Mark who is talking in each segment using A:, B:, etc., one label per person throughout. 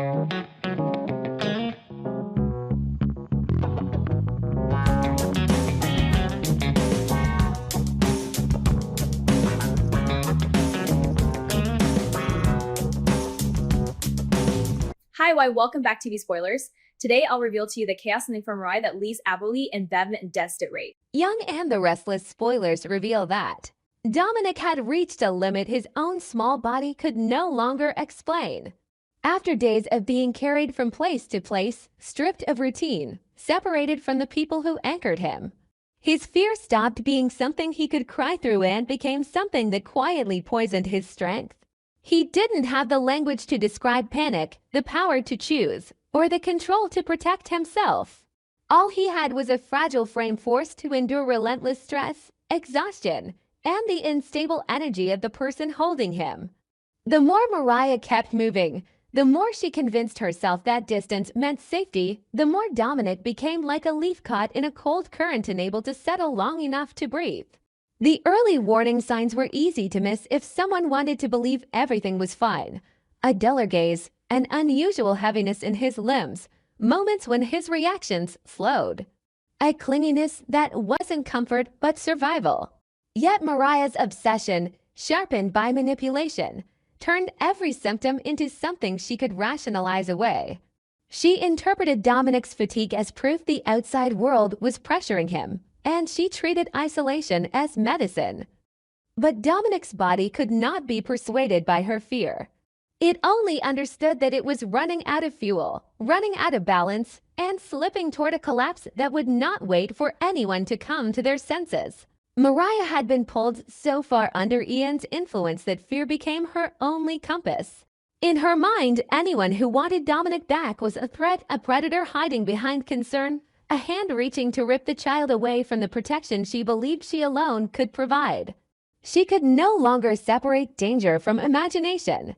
A: Hi, why welcome back to TV Spoilers. Today I'll reveal to you the chaos ending for Mariah that leaves Abilene and Bev in desperate rate.
B: Young and the Restless spoilers reveal that Dominic had reached a limit his own small body could no longer explain. After days of being carried from place to place, stripped of routine, separated from the people who anchored him, his fear stopped being something he could cry through and became something that quietly poisoned his strength. He didn't have the language to describe panic, the power to choose, or the control to protect himself. All he had was a fragile frame forced to endure relentless stress, exhaustion, and the unstable energy of the person holding him. The more Mariah kept moving, the more she convinced herself that distance meant safety, the more Dominic became like a leaf caught in a cold current unable to settle long enough to breathe. The early warning signs were easy to miss if someone wanted to believe everything was fine. A duller gaze, an unusual heaviness in his limbs, moments when his reactions slowed. A clinginess that wasn't comfort but survival. Yet Mariah's obsession, sharpened by manipulation, turned every symptom into something she could rationalize away. She interpreted Dominic's fatigue as proof the outside world was pressuring him, and she treated isolation as medicine. But Dominic's body could not be persuaded by her fear. It only understood that it was running out of fuel, running out of balance, and slipping toward a collapse that would not wait for anyone to come to their senses. Mariah had been pulled so far under Ian's influence that fear became her only compass. In her mind, anyone who wanted Dominic back was a threat, a predator hiding behind concern, a hand reaching to rip the child away from the protection she believed she alone could provide. She could no longer separate danger from imagination.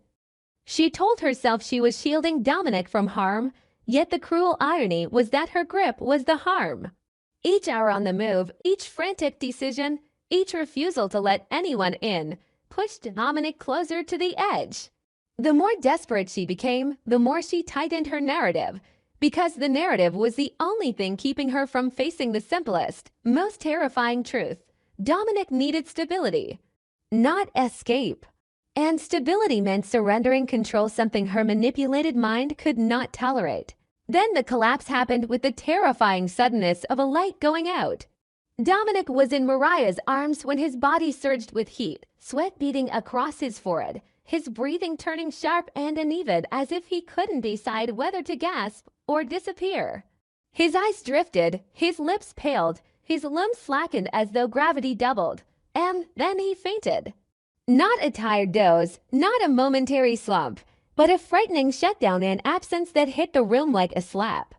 B: She told herself she was shielding Dominic from harm, yet the cruel irony was that her grip was the harm. Each hour on the move, each frantic decision, each refusal to let anyone in, pushed Dominic closer to the edge. The more desperate she became, the more she tightened her narrative, because the narrative was the only thing keeping her from facing the simplest, most terrifying truth. Dominic needed stability, not escape. And stability meant surrendering control, something her manipulated mind could not tolerate. Then the collapse happened with the terrifying suddenness of a light going out. Dominic was in Mariah's arms when his body surged with heat, sweat beating across his forehead, his breathing turning sharp and uneven as if he couldn't decide whether to gasp or disappear. His eyes drifted, his lips paled, his limbs slackened as though gravity doubled, and then he fainted. Not a tired doze, not a momentary slump, but a frightening shutdown in absence that hit the room like a slap.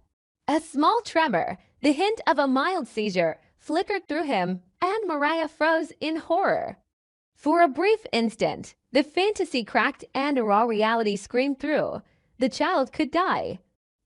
B: A small tremor, the hint of a mild seizure, flickered through him, and Mariah froze in horror. For a brief instant, the fantasy cracked and a raw reality screamed through. The child could die.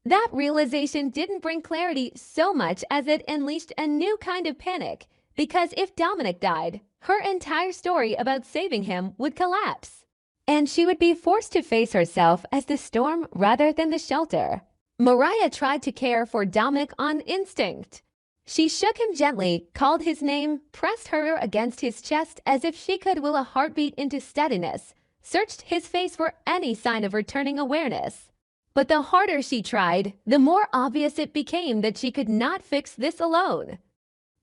B: That realization didn't bring clarity so much as it unleashed a new kind of panic, because if Dominic died, her entire story about saving him would collapse, and she would be forced to face herself as the storm rather than the shelter. Mariah tried to care for Dominic on instinct. She shook him gently, called his name, pressed her ear against his chest as if she could will a heartbeat into steadiness, searched his face for any sign of returning awareness. But the harder she tried, the more obvious it became that she could not fix this alone.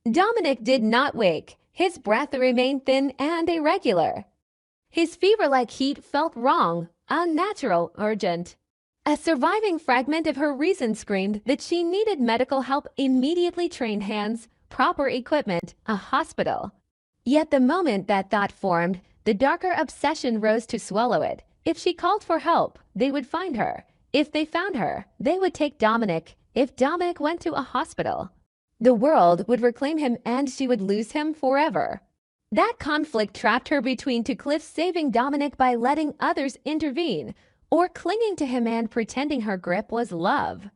B: Dominic did not wake. His breath remained thin and irregular. His fever-like heat felt wrong, unnatural, urgent. A surviving fragment of her reason screamed that she needed medical help, immediately trained hands, proper equipment, a hospital. Yet the moment that thought formed, the darker obsession rose to swallow it. If she called for help, they would find her. If they found her, they would take Dominic. If Dominic went to a hospital, the world would reclaim him and she would lose him forever. That conflict trapped her between two cliffs, saving Dominic by letting others intervene, or clinging to him and pretending her grip was love.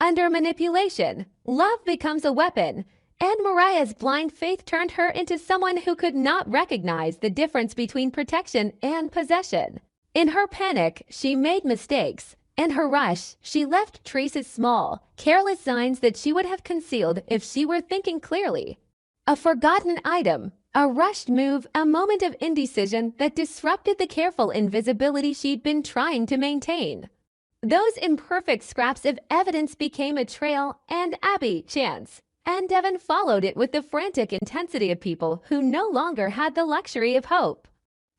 B: Under manipulation, love becomes a weapon, and Mariah's blind faith turned her into someone who could not recognize the difference between protection and possession. In her panic, she made mistakes, In her rush, she left traces small, careless signs that she would have concealed if she were thinking clearly. A forgotten item, a rushed move, a moment of indecision that disrupted the careful invisibility she'd been trying to maintain. Those imperfect scraps of evidence became a trail, and Abby, Chance, and Devin followed it with the frantic intensity of people who no longer had the luxury of hope.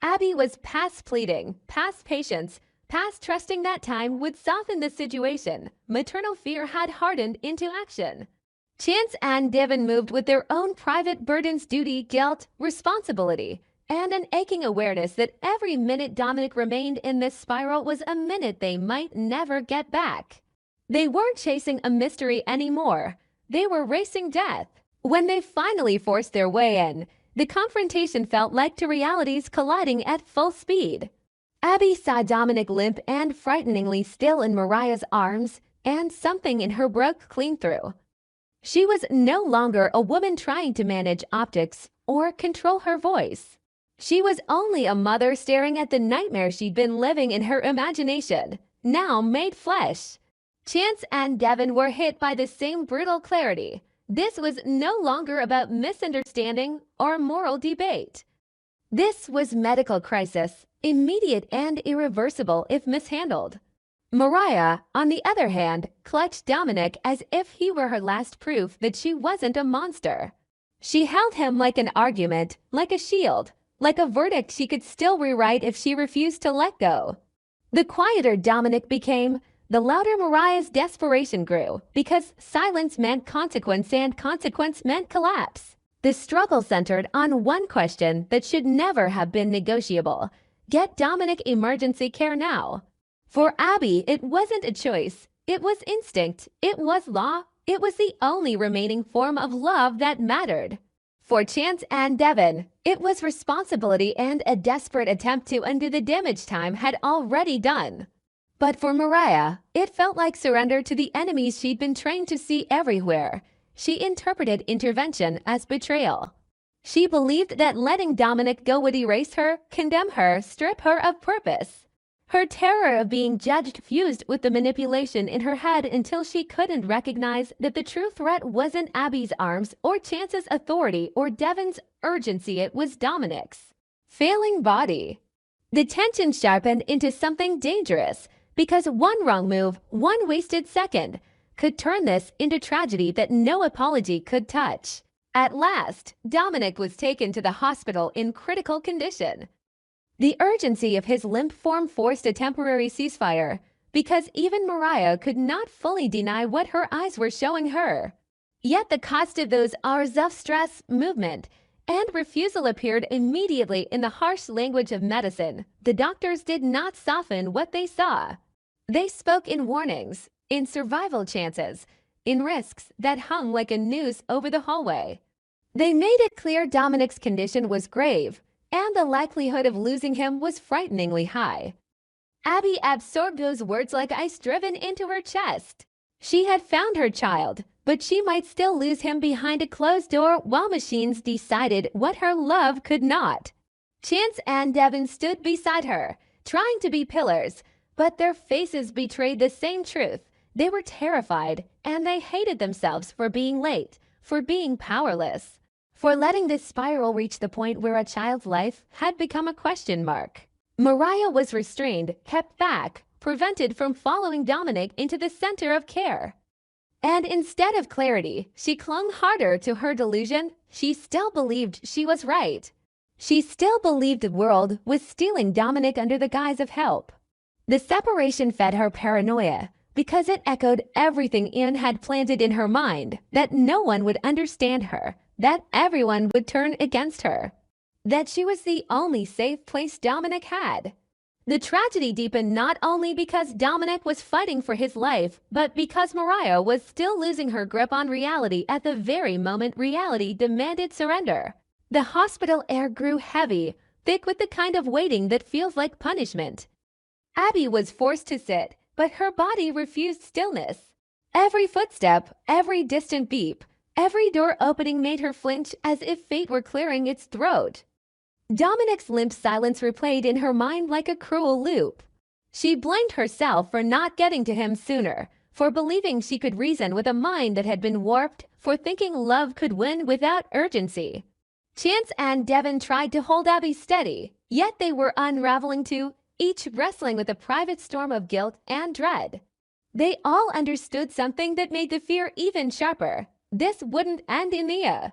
B: Abby was past pleading, past patience, past trusting that time would soften the situation. Maternal fear had hardened into action. Chance and Devin moved with their own private burdens, duty, guilt, responsibility, and an aching awareness that every minute Dominic remained in this spiral was a minute they might never get back. They weren't chasing a mystery anymore. They were racing death. When they finally forced their way in, the confrontation felt like two realities colliding at full speed. Abby saw Dominic limp and frighteningly still in Mariah's arms, and something in her broke clean through. She was no longer a woman trying to manage optics or control her voice. She was only a mother staring at the nightmare she'd been living in her imagination, now made flesh. Chance and Devin were hit by the same brutal clarity. This was no longer about misunderstanding or moral debate. This was medical crisis, immediate and irreversible if mishandled. Mariah, on the other hand, clutched Dominic as if he were her last proof that she wasn't a monster. She held him like an argument, like a shield, like a verdict she could still rewrite if she refused to let go. The quieter Dominic became, the louder Mariah's desperation grew, because silence meant consequence and consequence meant collapse. The struggle centered on one question that should never have been negotiable: get Dominic emergency care now. For Abby, it wasn't a choice. It was instinct. It was law. It was the only remaining form of love that mattered. For Chance and Devin, it was responsibility and a desperate attempt to undo the damage time had already done. But for Mariah, it felt like surrender to the enemies she'd been trained to see everywhere. She interpreted intervention as betrayal. She believed that letting Dominic go would erase her, condemn her, strip her of purpose. Her terror of being judged fused with the manipulation in her head until she couldn't recognize that the true threat wasn't Abby's arms or Chance's authority or Devin's urgency, it was Dominic's failing body. The tension sharpened into something dangerous, because one wrong move, one wasted second, could turn this into tragedy that no apology could touch. At last, Dominic was taken to the hospital in critical condition. The urgency of his limp form forced a temporary ceasefire, because even Mariah could not fully deny what her eyes were showing her. Yet the cost of those hours of stress, movement, and refusal appeared immediately in the harsh language of medicine. The doctors did not soften what they saw. They spoke in warnings, in survival chances, in risks that hung like a noose over the hallway. They made it clear Dominic's condition was grave, and the likelihood of losing him was frighteningly high. Abby absorbed those words like ice driven into her chest. She had found her child, but she might still lose him behind a closed door while machines decided what her love could not. Chance and Devin stood beside her, trying to be pillars, but their faces betrayed the same truth. They were terrified, and they hated themselves for being late, for being powerless, for letting this spiral reach the point where a child's life had become a question mark. Mariah was restrained, kept back, prevented from following Dominic into the center of care. And instead of clarity, she clung harder to her delusion. She still believed she was right. She still believed the world was stealing Dominic under the guise of help. The separation fed her paranoia, because it echoed everything Ian had planted in her mind, that no one would understand her, that everyone would turn against her, that she was the only safe place Dominic had. The tragedy deepened not only because Dominic was fighting for his life, but because Mariah was still losing her grip on reality at the very moment reality demanded surrender. The hospital air grew heavy, thick with the kind of waiting that feels like punishment. Abby was forced to sit, but her body refused stillness. Every footstep, every distant beep, every door opening made her flinch as if fate were clearing its throat. Dominic's limp silence replayed in her mind like a cruel loop. She blamed herself for not getting to him sooner, for believing she could reason with a mind that had been warped, for thinking love could win without urgency. Chance and Devon tried to hold Abby steady, yet they were unraveling too, each wrestling with a private storm of guilt and dread. They all understood something that made the fear even sharper. This wouldn't end in the end.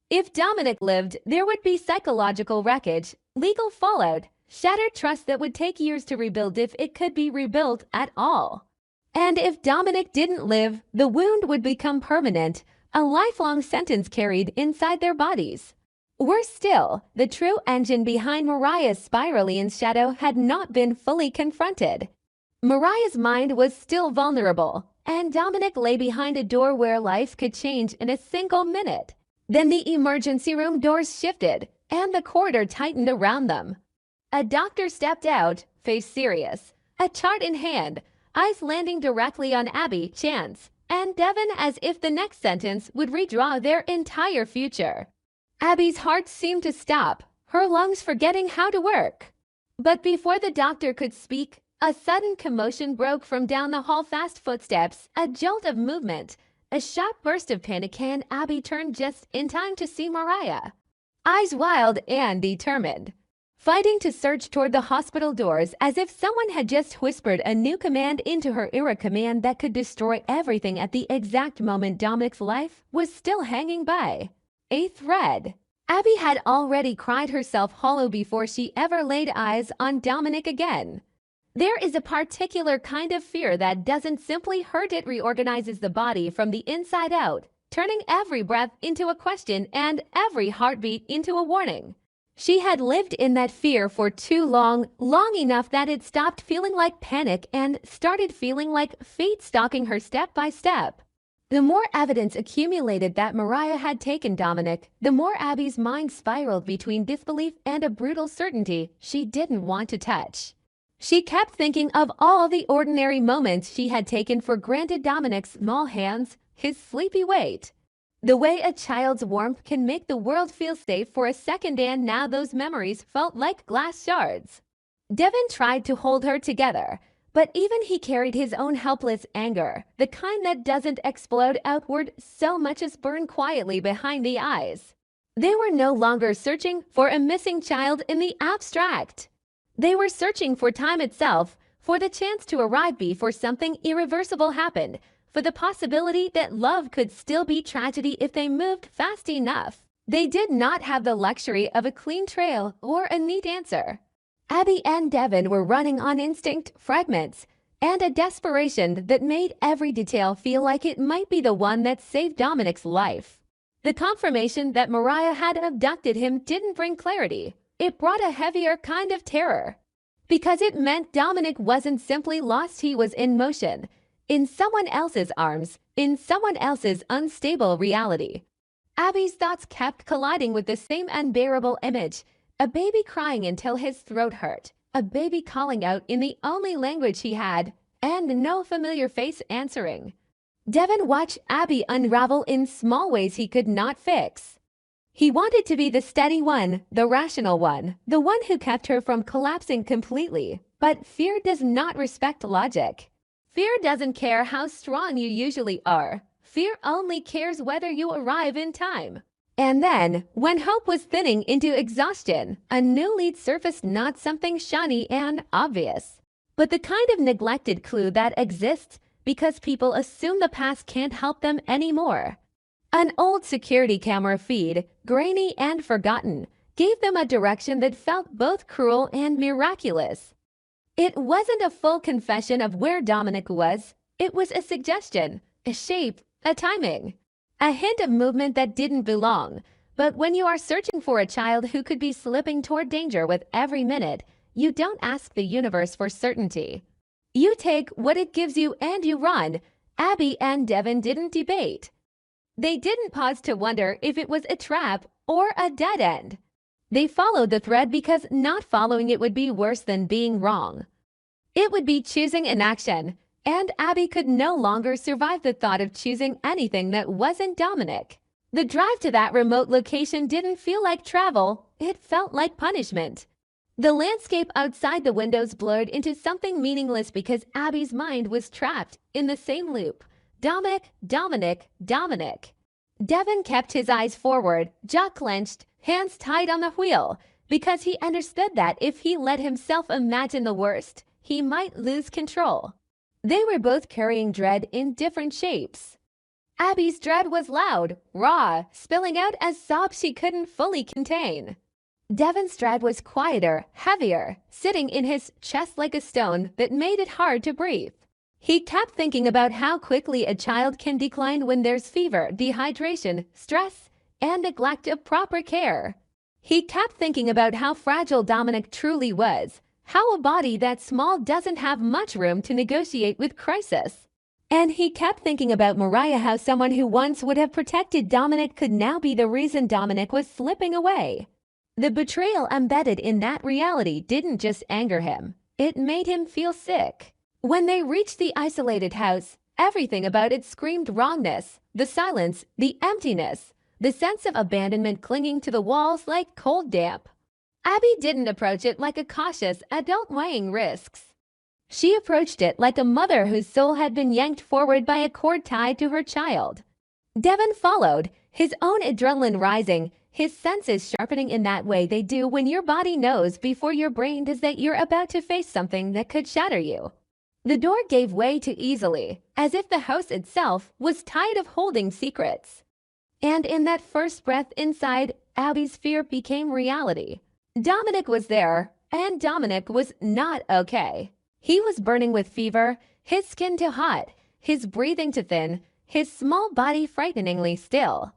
B: If Dominic lived, there would be psychological wreckage, legal fallout, shattered trust that would take years to rebuild if it could be rebuilt at all. And if Dominic didn't live, the wound would become permanent, a lifelong sentence carried inside their bodies. Worse still, the true engine behind Mariah's spiraling shadow had not been fully confronted. Mariah's mind was still vulnerable, and Dominic lay behind a door where life could change in a single minute. Then the emergency room doors shifted, and the corridor tightened around them. A doctor stepped out, face serious, a chart in hand, eyes landing directly on Abby, Chance, and Devon as if the next sentence would redraw their entire future. Abby's heart seemed to stop, her lungs forgetting how to work. But before the doctor could speak, a sudden commotion broke from down the hall. Fast footsteps, a jolt of movement, a sharp burst of panic, and Abby turned just in time to see Mariah, eyes wild and determined, fighting to surge toward the hospital doors as if someone had just whispered a new command into her ear, a command that could destroy everything at the exact moment Dominic's life was still hanging by a thread. Abby had already cried herself hollow before she ever laid eyes on Dominic again. There is a particular kind of fear that doesn't simply hurt, it reorganizes the body from the inside out, turning every breath into a question and every heartbeat into a warning. She had lived in that fear for too long, long enough that it stopped feeling like panic and started feeling like fate stalking her step by step. The more evidence accumulated that Mariah had taken Dominic, the more Abby's mind spiraled between disbelief and a brutal certainty she didn't want to touch. She kept thinking of all the ordinary moments she had taken for granted: Dominic's small hands, his sleepy weight, the way a child's warmth can make the world feel safe for a second, and now those memories felt like glass shards. Devon tried to hold her together, but even he carried his own helpless anger, the kind that doesn't explode outward so much as burn quietly behind the eyes. They were no longer searching for a missing child in the abstract. They were searching for time itself, for the chance to arrive before something irreversible happened, for the possibility that love could still be tragedy if they moved fast enough. They did not have the luxury of a clean trail or a neat answer. Abby and Devon were running on instinct, fragments, and a desperation that made every detail feel like it might be the one that saved Dominic's life. The confirmation that Mariah had abducted him didn't bring clarity. It brought a heavier kind of terror, because it meant Dominic wasn't simply lost, he was in motion, in someone else's arms, in someone else's unstable reality. Abby's thoughts kept colliding with the same unbearable image: a baby crying until his throat hurt, a baby calling out in the only language he had, and no familiar face answering. Devon watched Abby unravel in small ways he could not fix. He wanted to be the steady one, the rational one, the one who kept her from collapsing completely. But fear does not respect logic. Fear doesn't care how strong you usually are. Fear only cares whether you arrive in time. And then, when hope was thinning into exhaustion, a new lead surfaced, not something shiny and obvious, but the kind of neglected clue that exists because people assume the past can't help them anymore. An old security camera feed, grainy and forgotten, gave them a direction that felt both cruel and miraculous. It wasn't a full confession of where Dominic was. It was a suggestion, a shape, a timing, a hint of movement that didn't belong. But when you are searching for a child who could be slipping toward danger with every minute, you don't ask the universe for certainty. You take what it gives you and you run. Abby and Devon didn't debate. They didn't pause to wonder if it was a trap or a dead end. They followed the thread because not following it would be worse than being wrong. It would be choosing inaction, and Abby could no longer survive the thought of choosing anything that wasn't Dominic. The drive to that remote location didn't feel like travel, it felt like punishment. The landscape outside the windows blurred into something meaningless because Abby's mind was trapped in the same loop. Dominic, Dominic, Dominic. Devin kept his eyes forward, jaw clenched, hands tied on the wheel, because he understood that if he let himself imagine the worst, he might lose control. They were both carrying dread in different shapes. Abby's dread was loud, raw, spilling out as sobs she couldn't fully contain. Devin's dread was quieter, heavier, sitting in his chest like a stone that made it hard to breathe. He kept thinking about how quickly a child can decline when there's fever, dehydration, stress, and neglect of proper care. He kept thinking about how fragile Dominic truly was, how a body that small doesn't have much room to negotiate with crisis. And he kept thinking about Mariah, how someone who once would have protected Dominic could now be the reason Dominic was slipping away. The betrayal embedded in that reality didn't just anger him, it made him feel sick. When they reached the isolated house, everything about it screamed wrongness, the silence, the emptiness, the sense of abandonment clinging to the walls like cold damp. Abby didn't approach it like a cautious adult weighing risks. She approached it like a mother whose soul had been yanked forward by a cord tied to her child. Devin followed, his own adrenaline rising, his senses sharpening in that way they do when your body knows before your brain does that you're about to face something that could shatter you. The door gave way too easily, as if the house itself was tired of holding secrets. And in that first breath inside, Abby's fear became reality. Dominic was there, and Dominic was not okay. He was burning with fever, his skin too hot, his breathing too thin, his small body frighteningly still.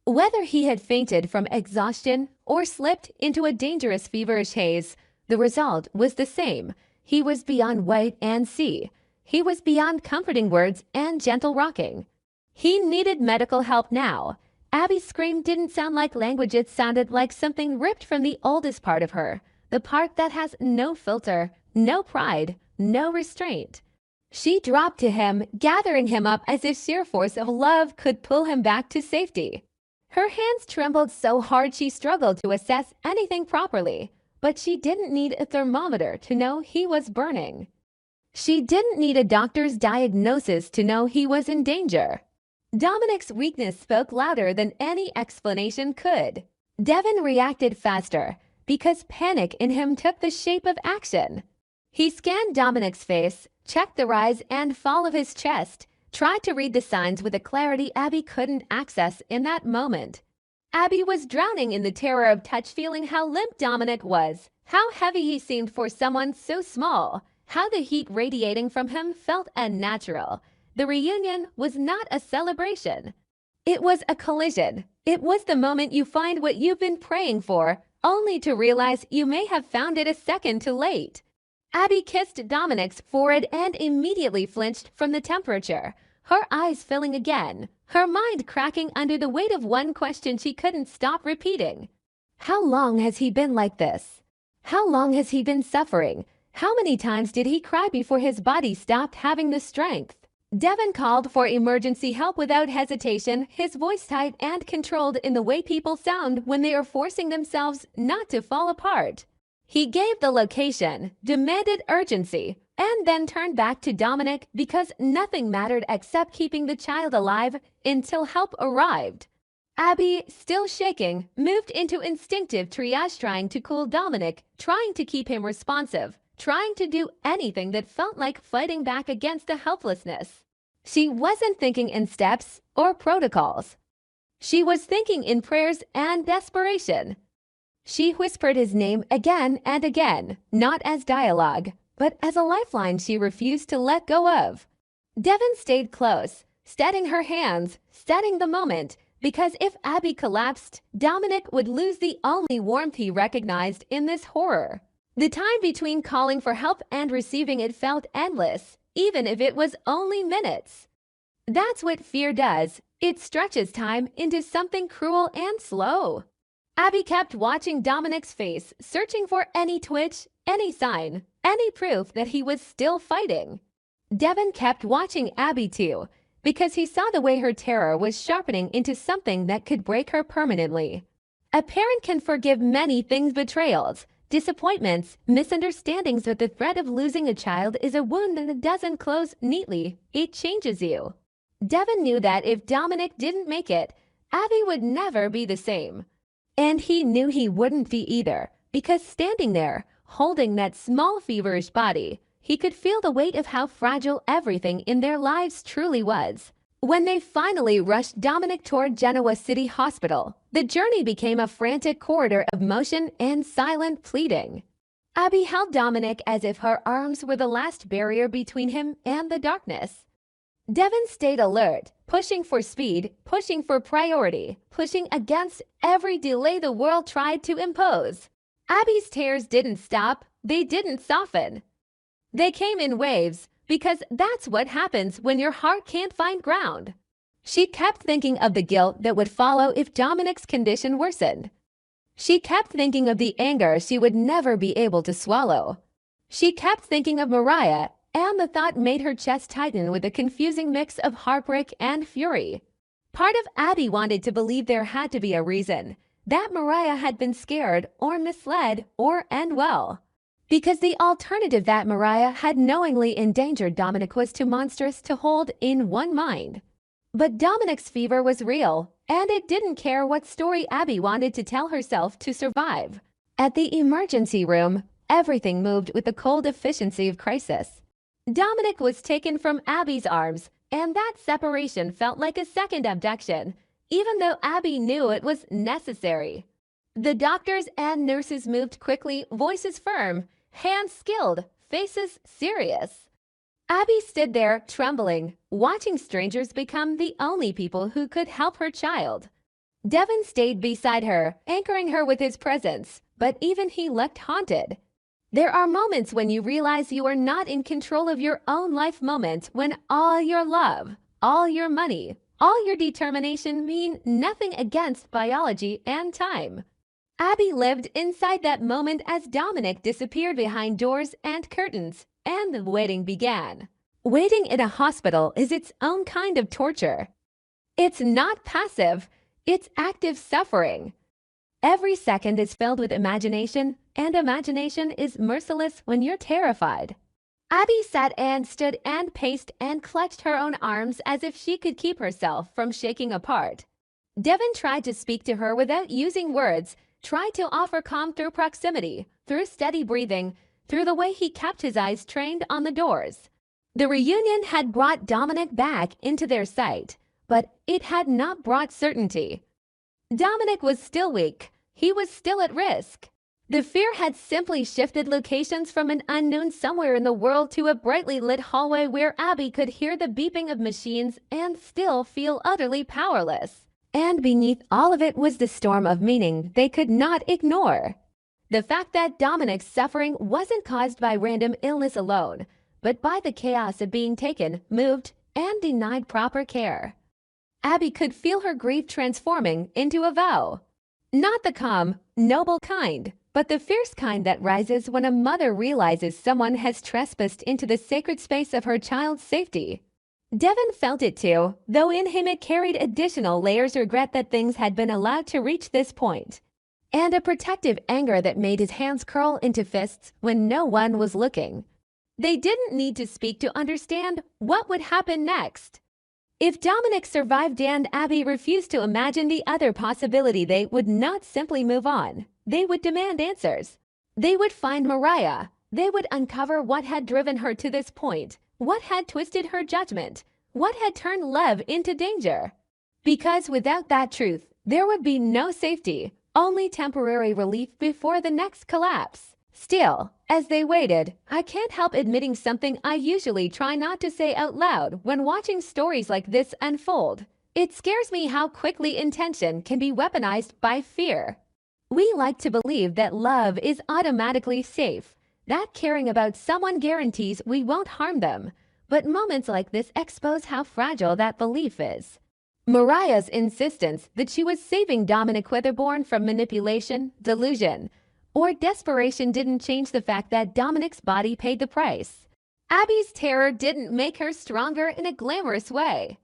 B: Whether he had fainted from exhaustion or slipped into a dangerous feverish haze, the result was the same. He was beyond wait and see. He was beyond comforting words and gentle rocking. He needed medical help now. Abby's scream didn't sound like language, it sounded like something ripped from the oldest part of her, the part that has no filter, no pride, no restraint. She dropped to him, gathering him up as if sheer force of love could pull him back to safety. Her hands trembled so hard she struggled to assess anything properly, but she didn't need a thermometer to know he was burning. She didn't need a doctor's diagnosis to know he was in danger. Dominic's weakness spoke louder than any explanation could. Devin reacted faster, because panic in him took the shape of action. He scanned Dominic's face, checked the rise and fall of his chest, tried to read the signs with a clarity Abby couldn't access in that moment. Abby was drowning in the terror of touch, feeling how limp Dominic was, how heavy he seemed for someone so small, how the heat radiating from him felt unnatural. The reunion was not a celebration. It was a collision. It was the moment you find what you've been praying for, only to realize you may have found it a second too late. Abby kissed Dominic's forehead and immediately flinched from the temperature, her eyes filling again, her mind cracking under the weight of one question she couldn't stop repeating. How long has he been like this? How long has he been suffering? How many times did he cry before his body stopped having the strength? Devin called for emergency help without hesitation, his voice tight and controlled in the way people sound when they are forcing themselves not to fall apart. He gave the location, demanded urgency, and then turned back to Dominic because nothing mattered except keeping the child alive until help arrived. Abby, still shaking, moved into instinctive triage, trying to cool Dominic, trying to keep him responsive, trying to do anything that felt like fighting back against the helplessness. She wasn't thinking in steps or protocols. She was thinking in prayers and desperation. She whispered his name again and again, not as dialogue, but as a lifeline she refused to let go of. Devin stayed close, steadying her hands, steadying the moment, because if Abby collapsed, Dominic would lose the only warmth he recognized in this horror. The time between calling for help and receiving it felt endless, even if it was only minutes. That's what fear does. It stretches time into something cruel and slow. Abby kept watching Dominic's face, searching for any twitch, any sign, any proof that he was still fighting. Devin kept watching Abby too, because he saw the way her terror was sharpening into something that could break her permanently. A parent can forgive many things, betrayals, disappointments, misunderstandings, but the threat of losing a child is a wound that doesn't close neatly. It changes you. Devin knew that if Dominic didn't make it, Abby would never be the same. And he knew he wouldn't be either, because standing there, holding that small feverish body, he could feel the weight of how fragile everything in their lives truly was. When they finally rushed Dominic toward Genoa City Hospital, the journey became a frantic corridor of motion and silent pleading. Abby held Dominic as if her arms were the last barrier between him and the darkness. Devin stayed alert, pushing for speed, pushing for priority, pushing against every delay the world tried to impose. Abby's tears didn't stop, they didn't soften. They came in waves, because that's what happens when your heart can't find ground. She kept thinking of the guilt that would follow if Dominic's condition worsened. She kept thinking of the anger she would never be able to swallow. She kept thinking of Mariah, and the thought made her chest tighten with a confusing mix of heartbreak and fury. Part of Abby wanted to believe there had to be a reason, that Mariah had been scared or misled or end well. Because the alternative that Mariah had knowingly endangered Dominic was too monstrous to hold in one mind. But Dominic's fever was real, and it didn't care what story Abby wanted to tell herself to survive. At the emergency room, everything moved with the cold efficiency of crisis. Dominic was taken from Abby's arms, and that separation felt like a second abduction, even though Abby knew it was necessary. The doctors and nurses moved quickly, voices firm, hands skilled, faces serious. Abby stood there, trembling, watching strangers become the only people who could help her child. Devin stayed beside her, anchoring her with his presence, but even he looked haunted. There are moments when you realize you are not in control of your own life, moments when all your love, all your money, all your determination mean nothing against biology and time. Abby lived inside that moment as Dominic disappeared behind doors and curtains, and the waiting began. Waiting in a hospital is its own kind of torture. It's not passive, it's active suffering. Every second is filled with imagination, and imagination is merciless when you're terrified. Abby sat and stood and paced and clutched her own arms as if she could keep herself from shaking apart. Devin tried to speak to her without using words, tried to offer calm through proximity, through steady breathing, through the way he kept his eyes trained on the doors. The reunion had brought Dominic back into their sight, but it had not brought certainty. Dominic was still weak. He was still at risk. The fear had simply shifted locations from an unknown somewhere in the world to a brightly lit hallway where Abby could hear the beeping of machines and still feel utterly powerless. And beneath all of it was the storm of meaning they could not ignore. The fact that Dominic's suffering wasn't caused by random illness alone, but by the chaos of being taken, moved, and denied proper care. Abby could feel her grief transforming into a vow. Not the calm, noble kind, but the fierce kind that rises when a mother realizes someone has trespassed into the sacred space of her child's safety. Devin felt it too, though in him it carried additional layers of regret that things had been allowed to reach this point, and a protective anger that made his hands curl into fists when no one was looking. They didn't need to speak to understand what would happen next. If Dominic survived and Abby refused to imagine the other possibility, they would not simply move on. They would demand answers. They would find Mariah. They would uncover what had driven her to this point. What had twisted her judgment? What had turned love into danger? Because without that truth, there would be no safety, only temporary relief before the next collapse. Still, as they waited, I can't help admitting something I usually try not to say out loud when watching stories like this unfold. It scares me how quickly intention can be weaponized by fear. We like to believe that love is automatically safe, that caring about someone guarantees we won't harm them, but moments like this expose how fragile that belief is. Mariah's insistence that she was saving Dominic, whether born from manipulation, delusion, or desperation, didn't change the fact that Dominic's body paid the price. Abby's terror didn't make her stronger in a glamorous way.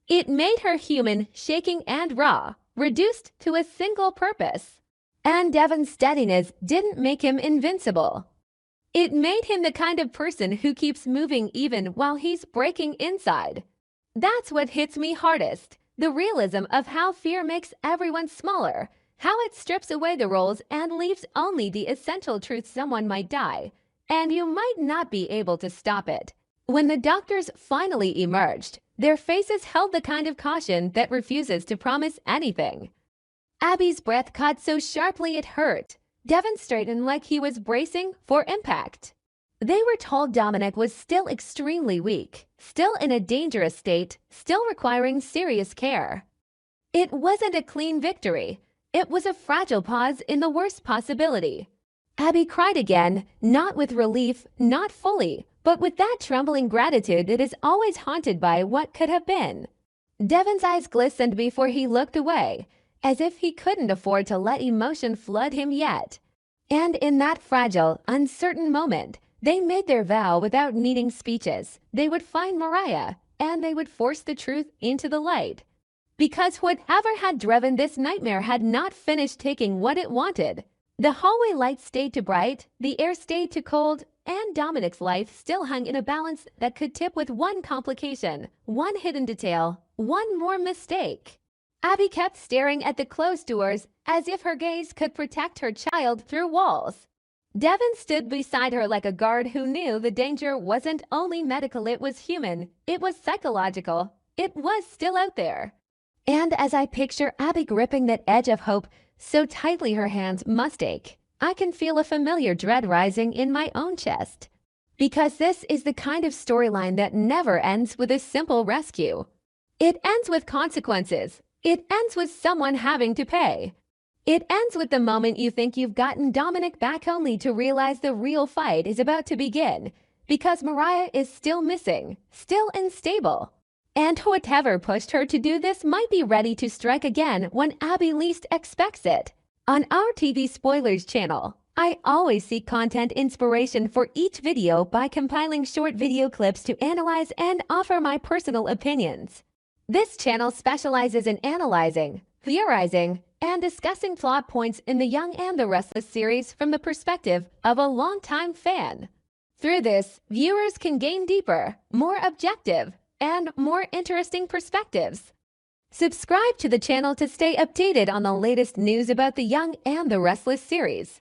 B: It made her human, shaking and raw, reduced to a single purpose: And Devin's steadiness didn't make him invincible. It made him the kind of person who keeps moving even while he's breaking inside. That's what hits me hardest, the realism of how fear makes everyone smaller, how it strips away the roles and leaves only the essential truth: someone might die, and you might not be able to stop it. When the doctors finally emerged, their faces held the kind of caution that refuses to promise anything. Abby's breath caught so sharply it hurt. Devin straightened like he was bracing for impact. They were told Dominic was still extremely weak, still in a dangerous state, still requiring serious care. It wasn't a clean victory. It was a fragile pause in the worst possibility. Abby cried again, not with relief, not fully, but with that trembling gratitude that is always haunted by what could have been. Devin's eyes glistened before he looked away, as if he couldn't afford to let emotion flood him yet. And in that fragile, uncertain moment, they made their vow without needing speeches. They would find Mariah, and they would force the truth into the light. Because whatever had driven this nightmare had not finished taking what it wanted. The hallway lights stayed too bright, the air stayed too cold, and Dominic's life still hung in a balance that could tip with one complication, one hidden detail, one more mistake. Abby kept staring at the closed doors as if her gaze could protect her child through walls. Devin stood beside her like a guard who knew the danger wasn't only medical, it was human, it was psychological, it was still out there. And as I picture Abby gripping that edge of hope so tightly her hands must ache, I can feel a familiar dread rising in my own chest. Because this is the kind of storyline that never ends with a simple rescue. It ends with consequences. It ends with someone having to pay. It ends with the moment you think you've gotten Dominic back, only to realize the real fight is about to begin, because Mariah is still missing, still unstable. And whatever pushed her to do this might be ready to strike again when Abby least expects it. On our TV Spoilers channel, I always seek content inspiration for each video by compiling short video clips to analyze and offer my personal opinions. This channel specializes in analyzing, theorizing, and discussing plot points in the Young and the Restless series from the perspective of a longtime fan. Through this, viewers can gain deeper, more objective, and more interesting perspectives. Subscribe to the channel to stay updated on the latest news about the Young and the Restless series.